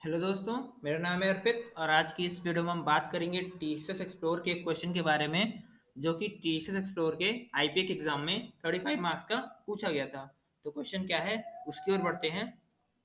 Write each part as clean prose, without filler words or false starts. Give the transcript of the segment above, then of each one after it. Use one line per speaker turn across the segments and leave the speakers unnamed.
Hello दोस्तों, मेरा नाम है अर्पित और आज की इस वीडियो में हम बात करेंगे टीसीएस एक्सप्लोर के एक क्वेश्चन के बारे में जो कि टीसीएस एक्सप्लोर के आईपीए के एग्जाम में 35 मार्क्स का पूछा गया था। तो क्वेश्चन क्या है उसकी ओर बढ़ते हैं।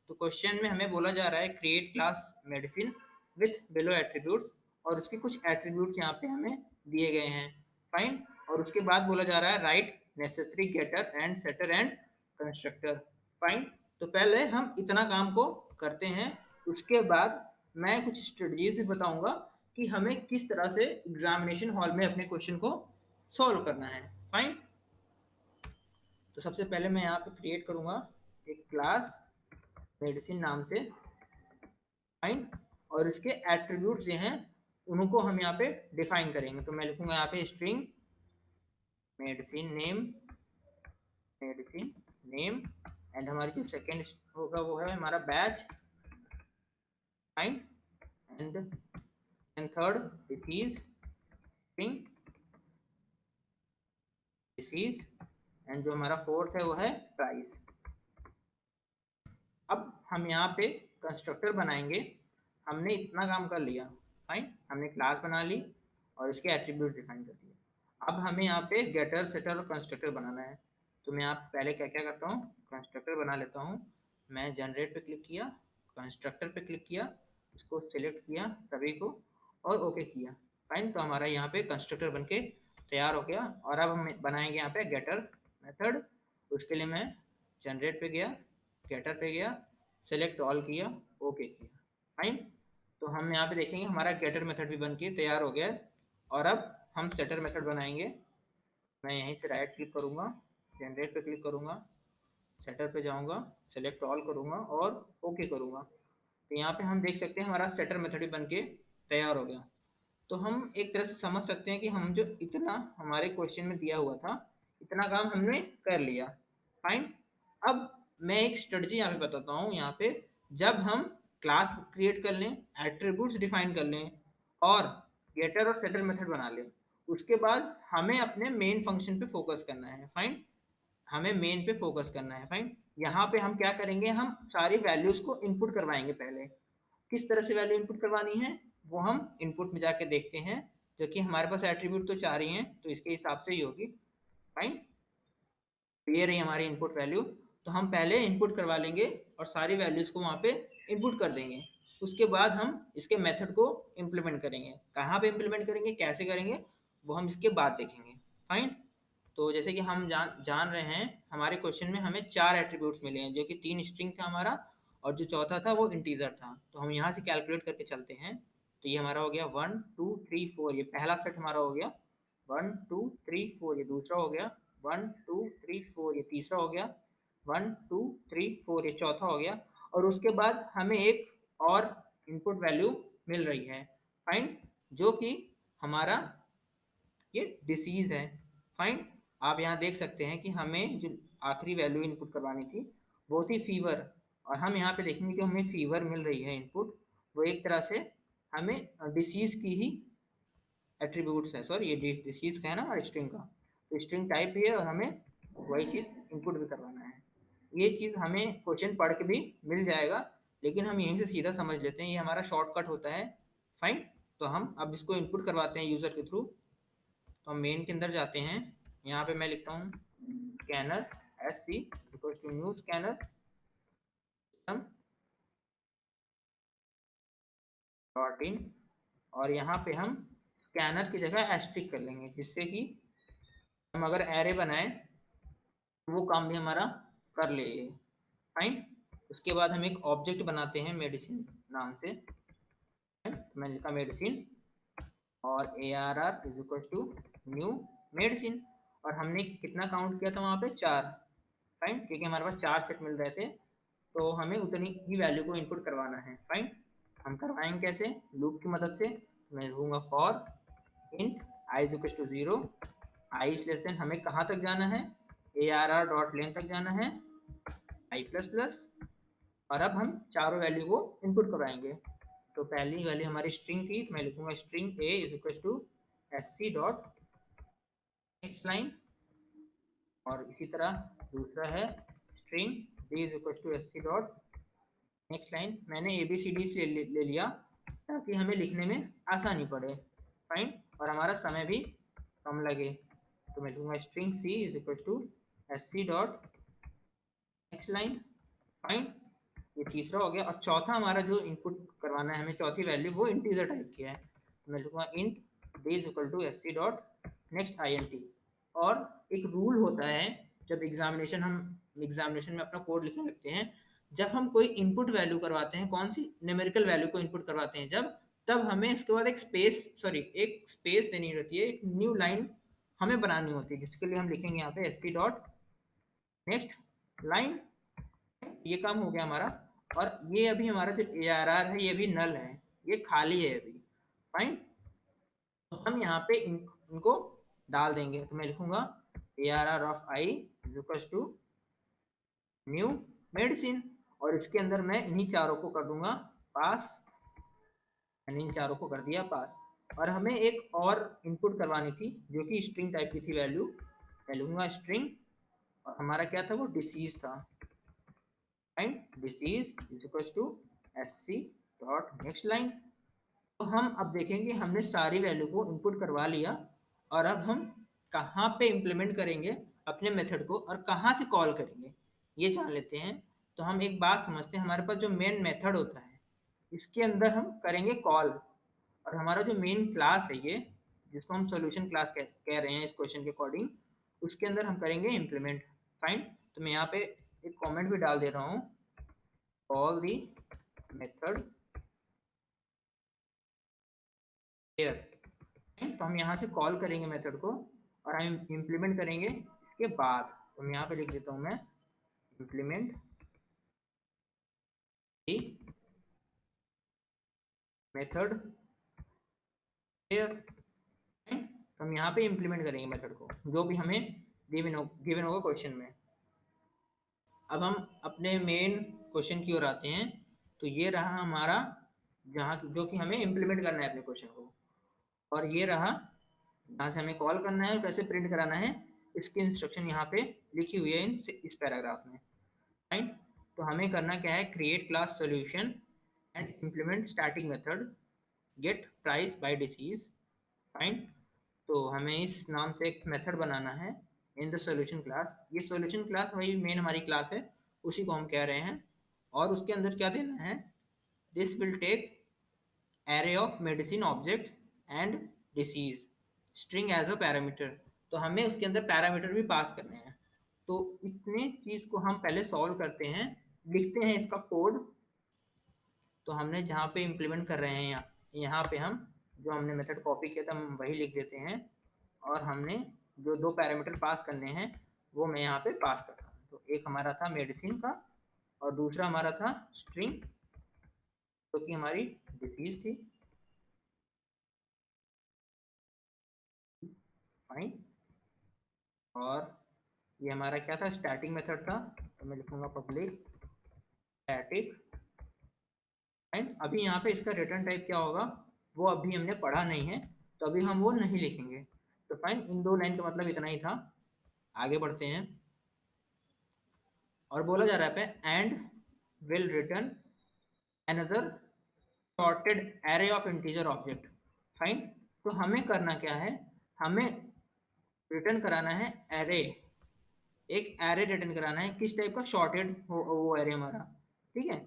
तो क्वेश्चन में हमें बोला जा रहा है create class medicine with below attribute और उसके कुछ एट्रीब्यूट्स यहाँ पे हमें दिए गए हैं। फाइन। और उसके बाद बोला जा रहा है right necessary getter and setter and constructor. Fine. तो पहले हम इतना काम को करते हैं, उसके बाद मैं कुछ स्ट्रेटजीज भी बताऊंगा कि हमें किस तरह से एग्जामिनेशन हॉल में अपने क्वेश्चन को सॉल्व करना है। फाइन। तो सबसे पहले मैं यहाँ पे क्रिएट करूंगा एक क्लास मेडिसिन नाम से। फाइन। और इसके एट्रीब्यूट्स जो हैं उनको हम यहाँ पे डिफाइन करेंगे। तो मैं लिखूंगा यहाँ पे स्ट्रिंग मेडिसिन नेम एंड हमारी जो सेकेंड होगा वो है हमारा batch. Fine. And third disease and जो हमारा फोर्थ है वो है प्राइस। अब हम यहाँ पे कंस्ट्रक्टर बनाएंगे। हमने इतना काम कर लिया। फाइन। हमने क्लास बना ली और इसके एट्रीब्यूट डिफाइन कर दिए। अब हमें यहाँ पे गेटर सेटर और कंस्ट्रक्टर बनाना है। तो मैं यहाँ पहले क्या क्या करता हूँ, कंस्ट्रक्टर बना लेता हूँ। मैं जनरेट पे क्लिक किया, कंस्ट्रक्टर पे क्लिक किया, इसको सिलेक्ट किया सभी को और ओके किया। फाइन। तो हमारा यहाँ पे कंस्ट्रक्टर बन के तैयार हो गया। और अब हम बनाएंगे यहाँ पे गेटर मेथड। उसके लिए मैं जनरेट पे गया, गेटर पे गया, सेलेक्ट ऑल किया, ओके किया। फाइन। तो हम यहाँ पे देखेंगे हमारा गेटर मेथड भी बन के तैयार हो गया है। और अब हम सेटर मेथड बनाएंगे। मैं यहीं से राइट क्लिक करूँगा, जनरेट पे क्लिक करूँगा, सेटर पे जाऊँगा, सेलेक्ट ऑल करूँगा और ओके करूँगा। तो यहाँ पे हम देख सकते हैं हमारा सेटर मेथड भी बन के तैयार हो गया। तो हम एक तरह से समझ सकते हैं कि हम जो इतना हमारे क्वेश्चन में दिया हुआ था इतना काम हमने कर लिया। फाइन। अब मैं एक स्ट्रेटजी यहाँ पे बताता हूँ। यहाँ पे जब हम क्लास क्रिएट कर लें, एट्रीब्यूट्स डिफाइन कर लें और गेटर और सेटर मेथड बना लें, उसके बाद हमें अपने मेन फंक्शन पे फोकस करना है। फाइन। हमें मेन पे फोकस करना है। फाइन। यहाँ पे हम क्या करेंगे, हम सारी वैल्यूज को इनपुट करवाएंगे। पहले किस तरह से वैल्यू इनपुट करवानी है वो हम इनपुट में जाके देखते हैं। जो कि हमारे पास एट्रीब्यूट तो 4 ही हैं तो इसके हिसाब से ही होगी। फाइन। तो ये रही हमारी इनपुट वैल्यू। तो हम पहले इनपुट करवा लेंगे और सारी वैल्यूज को वहाँ पे इनपुट कर देंगे। उसके बाद हम इसके मेथड को इम्प्लीमेंट करेंगे। कहाँ पे इम्प्लीमेंट करेंगे, कैसे करेंगे, वो हम इसके बाद देखेंगे। फाइन। तो जैसे कि हम जान रहे हैं हमारे क्वेश्चन में हमें 4 एट्रीब्यूट्स मिले हैं, जो कि 3 स्ट्रिंग था हमारा और जो चौथा था वो इंटीजर था। तो हम यहाँ से कैलकुलेट करके चलते हैं। तो ये हमारा हो गया 1 2 3 4, ये पहला सेट हमारा हो गया। 1 2 3 4 ये दूसरा हो गया। 1 2 3 4 ये तीसरा हो गया। 1 2 3 4 ये चौथा हो गया। और उसके बाद हमें एक और इनपुट वैल्यू मिल रही है। फाइन। जो कि हमारा ये डिसीज है। फाइन। आप यहाँ देख सकते हैं कि हमें जो आखिरी वैल्यू इनपुट करवानी थी वो थी फीवर। और हम यहाँ पे देखेंगे कि हमें फीवर मिल रही है इनपुट। वो एक तरह से हमें डिसीज की ही एट्रीब्यूट्स है। सॉरी, ये डिसीज का है ना स्ट्रिंग का, तो स्ट्रिंग टाइप भी है और हमें वही चीज़ इनपुट भी करवाना है। ये चीज़ हमें क्वेश्चन पढ़ के भी मिल जाएगा, लेकिन हम यहीं से सीधा समझ लेते हैं, ये हमारा शॉर्टकट होता है। फाइन। तो हम अब इसको इनपुट करवाते हैं यूज़र के थ्रू। तो हम मेन के अंदर जाते हैं। यहाँ पे मैं लिखता हूँ scanner S C equal to new scanner dot in. और यहाँ पे हम स्कैनर की जगह एस्ट्रिक कर लेंगे, जिससे कि हम अगर एरे बनाए तो वो काम भी हमारा कर ले। फाइन। उसके बाद हम एक ऑब्जेक्ट बनाते हैं मेडिसिन नाम से। मैंने लिखा मेडिसिन और A R R is equal to new medicine. और हमने कितना काउंट किया था वहाँ पे 4। फाइन। क्योंकि हमारे पास 4 सेट मिल रहे थे तो हमें उतनी ही वैल्यू को इनपुट करवाना है। फाइन। हम करवाएंगे कैसे, लूप की मदद से। मैं लिखूंगा for int I is equal to 0, I is less than, हमें कहाँ तक जाना है, A R R dot len तक जाना है, आई प्लस प्लस। और अब हम चारों वैल्यू को इनपुट करवाएंगे। तो पहली वैल्यू हमारी स्ट्रिंग थी, तो मैं लिखूंगा string A is equal to S C dot next line. और इसी तरह दूसरा है string B is equal to S C dot next line मैंने ABCD ले लिया ताकि हमें लिखने में आसानी पड़े, फाइन, और हमारा समय भी कम लगे। तो मैं लिखूंगा string C is equal to SC dot next line, fine. ये तीसरा हो गया। और चौथा हमारा जो इनपुट करवाना है हमें, चौथी वैल्यू, वो इंटीजर टाइप की है। तो मैं लिखूंगा int d is equal to SC dot next INT। और एक रूल होता है जब हम एग्जामिनेशन में अपना कोड लिखने लगते हैं, जब हम कोई इनपुट वैल्यू करवाते हैं, कौन सी न्यूमेरिकल वैल्यू को इनपुट करवाते हैं जब, तब हमें इसके बाद एक स्पेस देनी रहती है, एक न्यू लाइन हमें बनानी होती है, जिसके लिए हम लिखेंगे यहाँ पे SC डॉट नेक्स्ट लाइन। ये काम हो गया हमारा। और ये अभी हमारा जो ARR है ये भी नल है, ये खाली है अभी, फाइन। तो हम यहाँ पे इनको डाल देंगे। तो मैं लिखूंगा ARR of I is equal to new medicine, और इसके अंदर मैं इन्हीं चारों को कर दूंगा पास, मैंने इन चारों को कर दिया पास। और हमें एक और इनपुट करवानी थी जो कि स्ट्रिंग टाइप की थी वैल्यू, मैं लूंगा स्ट्रिंग, और हमारा क्या था, वो डिसीज था, fine. Disease is equal to SC dot next line. तो हम अब देखेंगे हमने सारी वैल्यू को इनपुट करवा लिया, और अब हम कहाँ पे इम्प्लीमेंट करेंगे अपने मेथड को और कहाँ से कॉल करेंगे ये जान लेते हैं। तो हम एक बात समझते हैं, हमारे पास जो मेन मेथड होता है इसके अंदर हम करेंगे कॉल, और हमारा जो मेन क्लास है ये, जिसको हम सॉल्यूशन क्लास कह रहे हैं इस क्वेश्चन के अकॉर्डिंग, उसके अंदर हम करेंगे इम्प्लीमेंट, फाइन। तो मैं यहाँ पे एक कमेंट भी डाल दे रहा हूँ, कॉल दी मेथड here। तो हम यहाँ से कॉल करेंगे मेथड को और हम इम्प्लीमेंट करेंगे इसके बाद। तो मैं यहाँ पे लिख देता हूँ मैं इम्प्लीमेंट मेथड here। तो हम यहाँ पे इम्प्लीमेंट करेंगे मेथड को, जो भी हमें गिवन होगा क्वेश्चन में। अब हम अपने मेन क्वेश्चन की ओर आते हैं। तो ये रहा हमारा जहाँ जो कि हमें इम्प्लीमेंट करना है अपने क्वेश्चन को, और ये रहा जहाँ से हमें कॉल करना है और कैसे प्रिंट कराना है, इसकी इंस्ट्रक्शन यहाँ पे लिखी हुई है इस पैराग्राफ में, राइट। तो हमें करना क्या है, create class solution and implement static method gate price by disease, fine. तो हमें इस नाम से एक मेथड बनाना है इन द सॉल्यूशन क्लास। ये सॉल्यूशन क्लास वही मेन हमारी क्लास है, उसी को हम कह रहे हैं। और उसके अंदर क्या देना है, this will take array of medicine object and disease string as a parameter. तो हमें उसके अंदर पैरामीटर भी पास करने हैं। तो इतने चीज को हम पहले सॉल्व करते हैं, लिखते हैं इसका कोड। तो हमने जहाँ पे इम्प्लीमेंट कर रहे हैं यहाँ पे हम जो हमने मेथड कॉपी किया था हम वही लिख देते हैं, और हमने जो दो पैरामीटर पास करने हैं वो मैं यहाँ पे पास कर रहा हूँ। तो एक हमारा था मेडिसिन का और दूसरा हमारा था स्ट्रिंग जो कि हमारी डिसीज थी, फाइन। और ये हमारा क्या था, स्टैटिक मेथड था। तो मैं लिखूंगा पब्लिक स्टैटिक, फाइन। अभी यहाँ पे इसका रिटर्न टाइप क्या होगा वो अभी हमने पढ़ा नहीं है, तो अभी हम वो नहीं लिखेंगे। तो फाइन, इन दो लाइन का मतलब इतना ही था। आगे बढ़ते हैं। और बोला जा रहा है and will return another sorted array of integer object, fine. तो हमें करना क्या है, हमें रिटर्न कराना है एरे, एक एरे रिटर्न कराना है। किस टाइप का, सॉर्टेड वो एरे हमारा, ठीक है,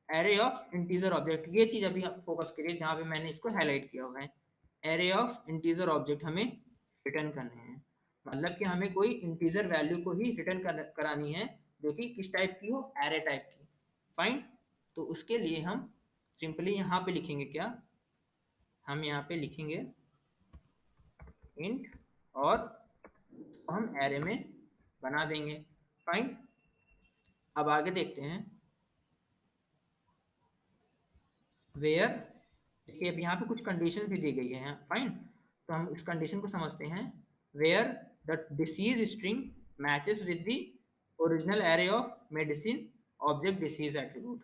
एरे ऑफ इंटीजर ऑब्जेक्ट। ये चीज अभी आप फोकस करिए जहाँ पे मैंने इसको हाईलाइट किया हुआ है, एरे ऑफ इंटीजर ऑब्जेक्ट हमें रिटर्न करने हैं। मतलब कि हमें कोई इंटीजर वैल्यू को ही रिटर्न करानी है जो कि किस टाइप की हो, एरे टाइप की, फाइन। तो उसके लिए हम सिंपली यहाँ पे लिखेंगे क्या, हम यहाँ पे लिखेंगे इंट, और हम एरे में बना देंगे, फाइन। अब आगे देखते हैं वेयर। देखिए अब यहाँ पे कुछ कंडीशन भी दी गई है, फाइन। तो हम इस कंडीशन को समझते हैं, where the disease string matches with the original array of medicine object disease attribute,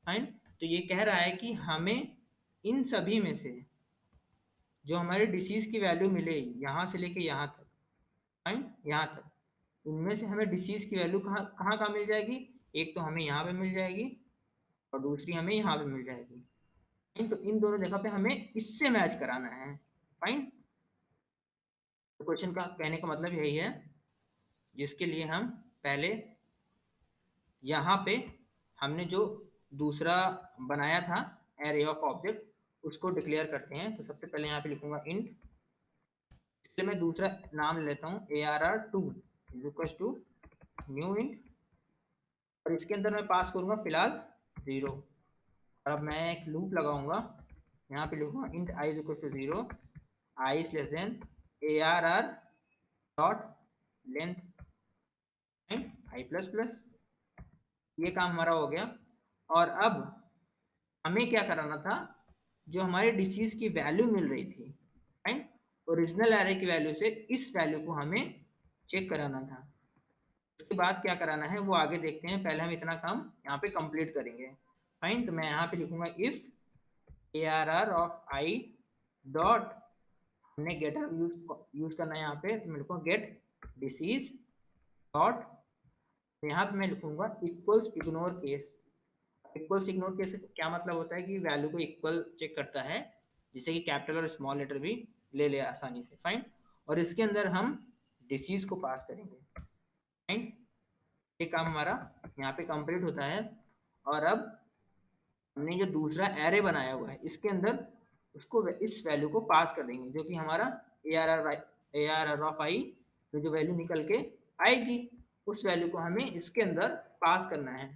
fine. तो ये कह रहा है कि हमें इन सभी में से जो हमारे डिसीज की वैल्यू मिले यहाँ से लेके यहाँ तक, फाइन, यहाँ तक, इनमें से हमें डिसीज की वैल्यू कहाँ कहाँ मिल जाएगी, एक तो हमें यहाँ पे मिल जाएगी और दूसरी हमें यहाँ पे मिल जाएगी। तो इन दोनों जगह पे हमें इससे मैच कराना है। फाइन, तो क्वेश्चन का कहने का मतलब यही है, जिसके लिए हम पहले यहाँ पे हमने जो दूसरा बनाया था एरे ऑफ ऑब्जेक्ट, उसको डिक्लेयर करते हैं। तो सबसे पहले यहाँ पे लिखूंगा इंट, इसलिए मैं दूसरा नाम लेता हूँ ARR2 is equal to new int, और इसके अंदर मैं पास करूंगा फिलहाल 0। और अब मैं एक लूप लगाऊंगा, यहाँ पे लिखूंगा int i is equal to 0, i is less than ARR dot length i plus plus. ये काम हमारा हो गया। और अब हमें क्या कराना था, जो हमारे डिसीज की वैल्यू मिल रही थी, राइट, ओरिजिनल एरे की वैल्यू से इस वैल्यू को हमें चेक कराना था। उसके बाद क्या कराना है वो आगे देखते हैं, पहले हम इतना काम यहाँ पे कंप्लीट करेंगे। फाइन, तो मैं यहाँ पे लिखूंगा if ARR of i dot, हमने गेटर यूज करना है यहाँ पे, तो मैं लिखूंगा गेट डिसीज डॉट, यहाँ पे मैं लिखूंगा equals ignore case. Equals ignore case से क्या मतलब होता है कि वैल्यू को इक्वल चेक करता है, जिससे कि कैपिटल और स्मॉल लेटर भी ले ले आसानी से। फाइन, और इसके अंदर हम डिसीज को पास करेंगे। फाइन, ये काम हमारा यहाँ पे कंप्लीट होता है। और अब हमने जो दूसरा एरे बनाया हुआ है, इसके अंदर उसको इस वैल्यू को पास कर देंगे, जो कि हमारा ARR ऑफ आई, जो वैल्यू निकल के आएगी, उस वैल्यू को हमें इसके अंदर पास करना है।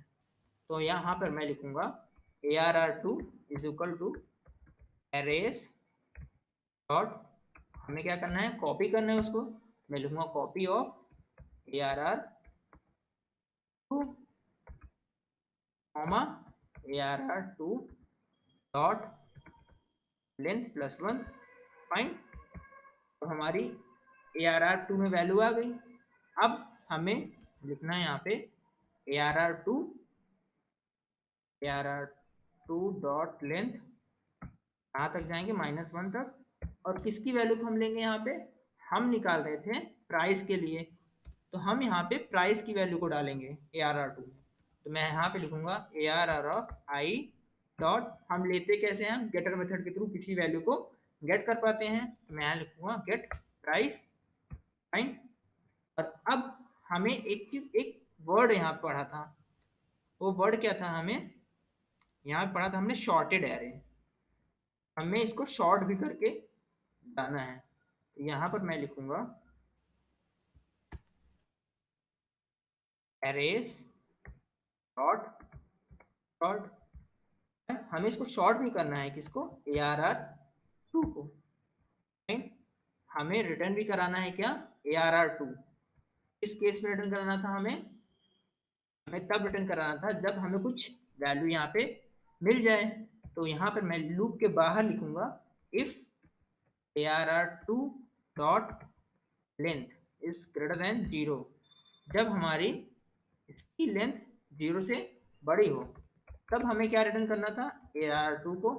तो यहाँ पर मैं लिखूंगा ARR2 is equal to arrays dot, हमें क्या करना है, कॉपी करना है उसको। मैं लिखूंगा copy of ARR2 comma ARR2 dot length +1। Fine, तो हमारी ARR2 में वैल्यू आ गई। अब हमें लिखना है यहाँ पे ARR2 डॉट लेंथ, कहाँ तक जाएंगे, -1 तक। और किसकी वैल्यू को हम लेंगे, यहाँ पे हम निकाल रहे थे प्राइस के लिए, तो हम यहाँ पे प्राइस की वैल्यू को डालेंगे ARR2 में। तो मैं यहाँ पे लिखूंगा ARR ऑफ आई डॉट, हम लेते कैसे हैं, हम गेटर मेथड के थ्रू किसी वैल्यू को गेट कर पाते हैं। तो मैं यहाँ लिखूंगा गेट प्राइस। फाइन, और अब हमें एक चीज, एक वर्ड यहाँ पढ़ा था, वो वर्ड क्या था, हमें यहाँ पढ़ा था हमने शॉर्टेड एरे, हमें इसको शॉर्ट भी करके लाना है। तो यहाँ पर मैं लिखूंगा एरेज डॉट शॉर्ट, हमें इसको शॉर्ट भी करना है, किसको, ARR2 को। हमें रिटर्न भी कराना है क्या, ARR2। इस केस में रिटर्न कराना था हमें तब रिटर्न कराना था जब हमें कुछ वैल्यू यहाँ पे मिल जाए। तो यहाँ पर मैं लूप के बाहर लिखूंगा if ARR2 dot length is greater than 0, जब हमारी इसकी लेंथ 0 से बड़ी हो, तब हमें क्या रिटर्न करना था, ARR2 को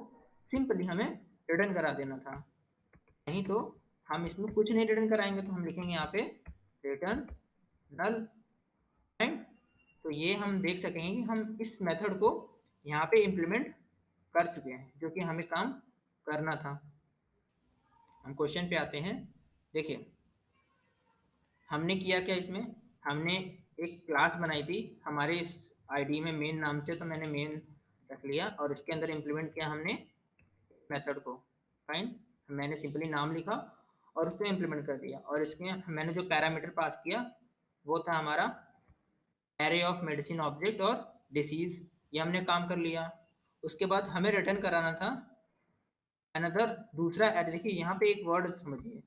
सिंपली हमें रिटर्न करा देना था। नहीं तो हम इसमें कुछ नहीं रिटर्न कराएंगे, तो हम लिखेंगे यहाँ पे रिटर्न नल। तो ये हम देख सकेंगे कि हम इस मेथड को यहाँ पे इम्प्लीमेंट कर चुके हैं, जो कि हमें काम करना था। हम क्वेश्चन पे आते हैं। देखिए हमने किया क्या, इसमें हमने एक क्लास बनाई थी हमारे इस आईडी में मेन नाम से, तो मैंने मेन रख लिया और इसके अंदर इम्प्लीमेंट किया हमने मेथड को। फाइन, मैंने सिंपली नाम लिखा और उसको इम्प्लीमेंट कर दिया, और इसके मैंने जो पैरामीटर पास किया वो था हमारा एरे ऑफ मेडिसिन ऑब्जेक्ट और डिसीज, ये हमने काम कर लिया। उसके बाद हमें रिटर्न कराना था अनदर, दूसरा एरे। देखिए यहाँ पे एक वर्ड समझिए,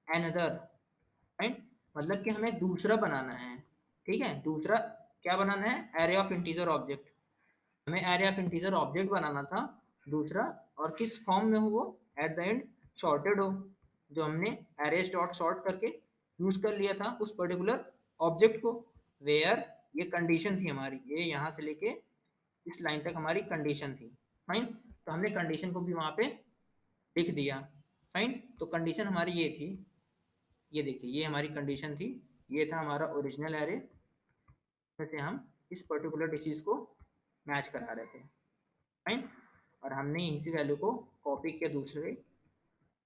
अनदर, राइट, मतलब कि हमें दूसरा बनाना है। ठीक है, दूसरा क्या बनाना है, एरे ऑफ इंटीजर ऑब्जेक्ट, हमें एरे ऑफ इंटीजर ऑब्जेक्ट बनाना था दूसरा, और किस फॉर्म में हो वो, एट द एंड शॉर्टेड हो, जो हमने एरेज डॉट शॉर्ट करके यूज कर लिया था उस पर्टिकुलर ऑब्जेक्ट को, वेयर ये कंडीशन थी हमारी, ये यहाँ से लेके इस लाइन तक हमारी कंडीशन थी। फाइन, तो हमने कंडीशन को भी वहाँ पे लिख दिया। फाइन, तो कंडीशन हमारी ये थी, ये देखिए ये हमारी कंडीशन थी, ये था हमारा ओरिजिनल एरे, जैसे हम इस पर्टिकुलर डिसीज को मैच करा रहे थे। फाइन। और हमने इसी वैल्यू को कॉपी किया दूसरे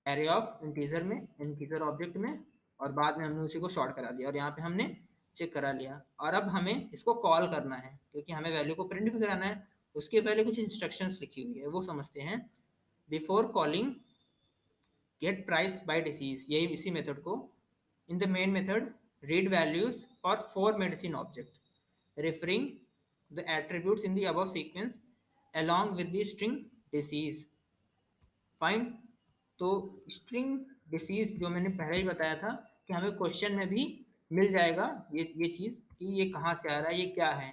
एरे ऑफ इंटीजर में, इंटीजर ऑब्जेक्ट में, और बाद में हमने उसी को शॉर्ट करा दिया और यहाँ पे हमने चेक करा लिया। और अब हमें इसको कॉल करना है क्योंकि हमें वैल्यू को प्रिंट भी कराना है। उसके पहले कुछ इंस्ट्रक्शंस लिखी हुई है वो समझते हैं। Before calling get price by disease, यही इसी मेथड को, in the main method read values for 4 medicine object referring the attributes in the above sequence along with the string disease. Fine. तो स्ट्रिंग डिसीज जो मैंने पहले ही बताया था कि हमें क्वेश्चन में भी मिल जाएगा ये चीज़ कि ये कहाँ से आ रहा है, ये क्या है।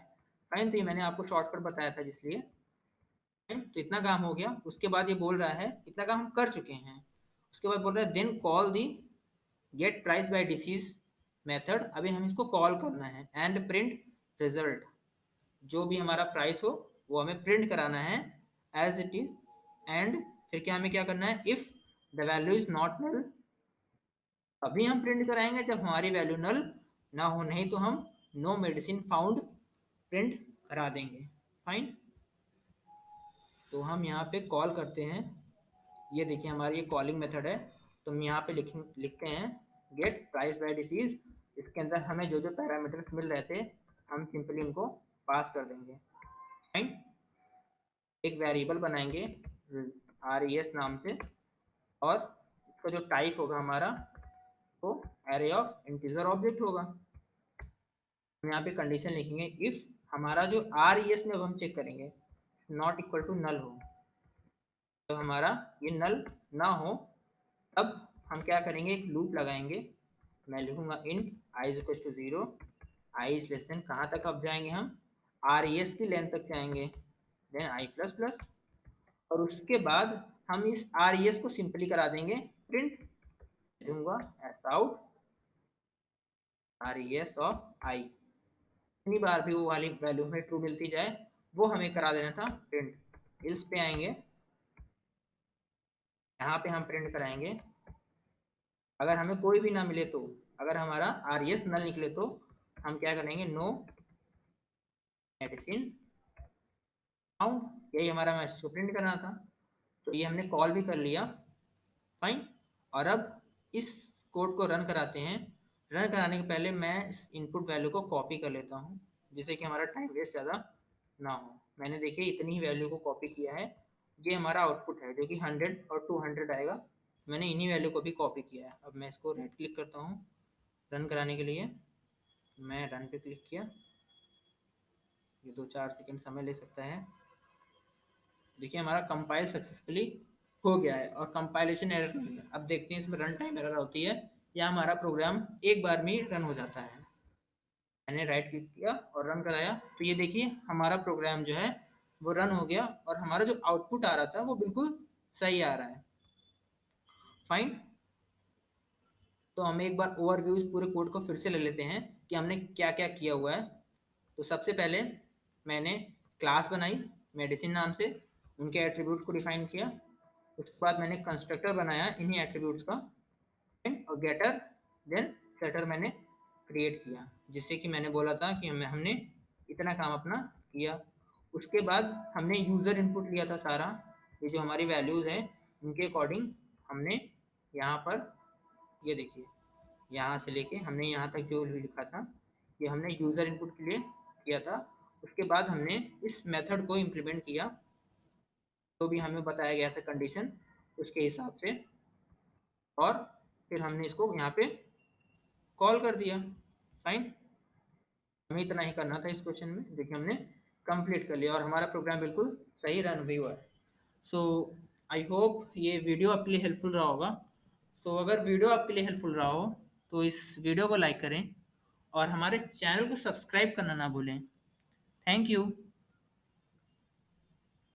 फाइन। तो ये मैंने आपको शॉर्टकट बताया था जिसलिए। फाइन। तो इतना काम हो गया। उसके बाद ये बोल रहा है इतना काम हम कर चुके हैं। उसके बाद बोल रहा है then call the get price by disease method. अभी हम इसको कॉल करना है एंड प्रिंट रिजल्ट। जो भी हमारा प्राइस हो वो हमें प्रिंट कराना है एज इट इज। एंड फिर क्या हमें क्या करना है, if the value is not null, अभी हम प्रिंट कराएंगे जब हमारी वैल्यू नल ना हो, नहीं तो हम नो मेडिसिन फाउंड प्रिंट करा देंगे। फाइन। तो हम यहाँ पे कॉल करते हैं। ये देखिए हमारी ये कॉलिंग मेथड है। तो हम यहाँ पे लिखते हैं गेट प्राइस बाय डिसीज। इसके अंदर हमें जो जो पैरामीटर्स मिल रहे थे हम सिंपली इनको पास कर देंगे। फाइन। एक वेरिएबल बनाएंगे RES नाम से, और इसका जो टाइप होगा हमारा वो एरे ऑफ इंटीजर ऑब्जेक्ट होगा। हम यहाँ पे कंडीशन लिखेंगे इफ हमारा जो RES में अब हम चेक करेंगे नॉट इक्वल टू नल हो, तो हमारा ये नल ना हो तब हम क्या करेंगे, एक लूप लगाएंगे। मैं लिखूंगा int i is equal to 0, i is less than, कहाँ तक अब जाएंगे हम, RES की लेंथ तक जाएंगे, देन i प्लस प्लस, और उसके बाद हम इस RES को सिंपली करा देंगे प्रिंट। दूंगा S out RES of i। इतनी बार भी वो वाली वैल्यू में ट्रू मिलती जाए वो हमें करा देना था प्रिंट। इल्स पे आएंगे, यहाँ पे हम प्रिंट कराएंगे अगर हमें कोई भी ना मिले तो, अगर हमारा RES नल निकले तो हम क्या करेंगे, नो मेडिसिन फाउंड। यही हमारा मैसेज को प्रिंट करना था। तो ये हमने कॉल भी कर लिया। फाइन। और अब इस कोड को रन कराते हैं। रन कराने के पहले मैं इस इनपुट वैल्यू को कॉपी कर लेता हूँ जिससे कि हमारा टाइम वेस्ट ज़्यादा ना हो। मैंने देखिए इतनी ही वैल्यू को कॉपी किया है। ये हमारा आउटपुट है जो कि 100 और 200 आएगा। मैंने इन्हीं वैल्यू को भी कॉपी किया है। अब मैं इसको राइट क्लिक करता हूँ रन कराने के लिए। मैं रन पे क्लिक किया, ये 2-4 सेकंड समय ले सकता है। देखिए हमारा कंपाइल सक्सेसफुली हो गया है और कंपाइलेशन एरर नहीं है। अब देखते हैं इसमें रन टाइम एरर होती है या हमारा प्रोग्राम एक बार में ही रन हो जाता है। मैंने राइट क्लिक किया और रन कराया तो ये देखिए हमारा प्रोग्राम जो है वो रन हो गया और हमारा जो आउटपुट आ रहा था वो बिल्कुल सही आ रहा है। फाइन। तो हम एक बार ओवरव्यू इस पूरे कोड को फिर से ले लेते हैं कि हमने क्या क्या किया हुआ है। तो सबसे पहले मैंने क्लास बनाई मेडिसिन नाम से, उनके एट्रीब्यूट को डिफाइन किया। उसके बाद मैंने कंस्ट्रक्टर बनाया इन्हीं एट्रीब्यूट्स का, और गेटर देन सेटर मैंने क्रिएट किया, जिससे कि मैंने बोला था कि हमने इतना काम अपना किया। उसके बाद हमने यूज़र इनपुट लिया था सारा, ये जो हमारी वैल्यूज़ हैं उनके अकॉर्डिंग हमने यहाँ पर, ये देखिए यहाँ से लेके हमने यहाँ तक जो लिखा था ये हमने यूज़र इनपुट के लिए किया था। उसके बाद हमने इस मेथड को इम्प्लीमेंट किया तो भी हमें बताया गया था कंडीशन उसके हिसाब से, और फिर हमने इसको यहाँ पे कॉल कर दिया। फाइन। हमें इतना ही करना था इस क्वेश्चन में। देखिए हमने कंप्लीट कर लिया और हमारा प्रोग्राम बिल्कुल सही रन भी हुआ है। सो आई होप ये वीडियो आपके लिए हेल्पफुल रहा होगा। सो अगर वीडियो आपके लिए हेल्पफुल रहा हो तो इस वीडियो को लाइक करें और हमारे चैनल को सब्सक्राइब करना ना भूलें। Thank you.